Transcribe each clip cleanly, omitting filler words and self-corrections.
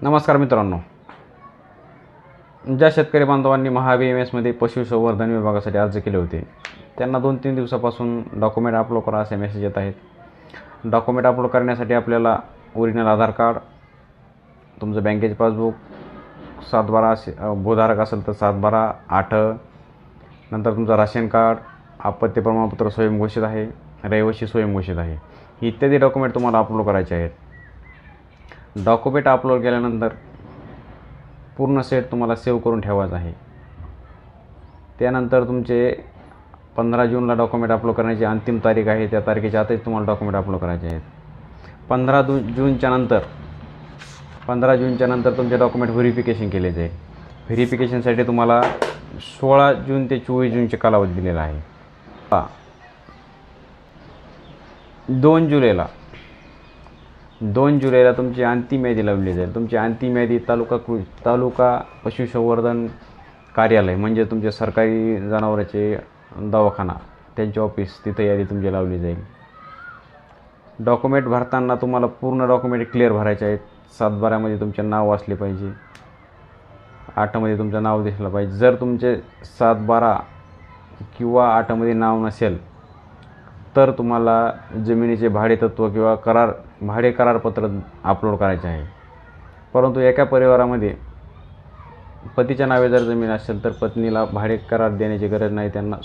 नमस्कार मित्रांनो, ज्या शेतकरी बांधवांनी महा-BMS पशुसंवर्धन विभागासाठी अर्ज केले होते त्यांना 2-3 दिवसापासून डॉक्युमेंट अपलोड करा असे मेसेज येत आहेत। डॉक्युमेंट अपलोड करण्यासाठी आपल्याला ओरिजिनल आधार कार्ड, तुमचं बँकेचे पासबुक, 7/12 भूधारक असेल तर 7/12/8, नंतर तुमचं राशन कार्ड, आपत्ती प्रमाणपत्र स्वयंघोषित आहे, रहिवासी स्वयंघोषित आहे, इत्यादी डॉक्युमेंट तुम्हाला अपलोड करायचे आहेत। डॉक्युमेंट अपलोड केल्यानंतर पूर्ण सेट तुम्हाला सेव्ह करून ठेवायचा आहे। त्यानंतर तुमचे 15 जूनला डॉक्युमेंट अपलोड करण्याची अंतिम तारीख आहे। त्या तारखेच्या आतच तुम्हाला डॉक्युमेंट अपलोड करायचे आहेत। 15 जूनच्या नंतर तुमचे डॉक्युमेंट व्हेरिफिकेशन केले जाईल। व्हेरिफिकेशनसाठी तुम्हाला 16 जून ते 24 जूनचे कालावधी दिलेला आहे। 2 जुलैला तुमची अंतिम यादी लावली जाईल। तुमची अंतिम यादी तालुका पशुसंवर्धन कार्यालय म्हणजे तुमचे सरकारी जनावरांचे दवाखाना, त्यांचे ऑफिस, तिथे यादी तुमची लावली जाईल। डॉक्युमेंट भरताना तुम्हाला पूर्ण डॉक्युमेंट क्लिअर भरायचे आहेत। 7/12 तुमचे नाव असले पाहिजे, 8 तुमचं नाव दिसलं पाहिजे। जर तुमचे 7/12 किंवा 8 नाव नसेल तर तुम्हाला जमिनीचे भाडेतत्व किंवा भाडे करारपत्र अपलोड करायचे आहे। परंतु एका परिवारामध्ये पतीच्या नावे जर जमीन असेल तर पत्नीला भाडे करार देण्याची गरज नाही। त्यांना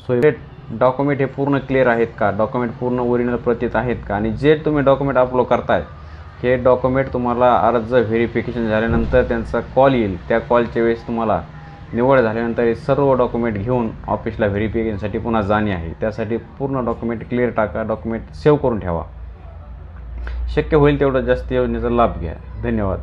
डॉक्युमेंट हे पूर्ण क्लिअर आहेत का, डॉक्युमेंट पूर्ण ओरिजिनल प्रतीत आहेत का, आणि जे तुम्ही डॉक्युमेंट अपलोड करताय हे डॉक्युमेंट तुम्हाला अर्ज व्हेरिफिकेशन झाल्यानंतर त्यांचा कॉल येईल। त्या कॉलच्या वेळेस तुम्हाला निवड झाल्यानंतर हे सर्व डॉक्युमेंट घेऊन ऑफिसला व्हेरिफिकेशनसाठी पुन्हा जाणे आहे। त्यासाठी पूर्ण डॉक्युमेंट क्लिअर टाका, डॉक्युमेंट सेव्ह करून ठेवा। शक्य होईल तेवढं जास्त योजनेचा लाभ घ्या। धन्यवाद।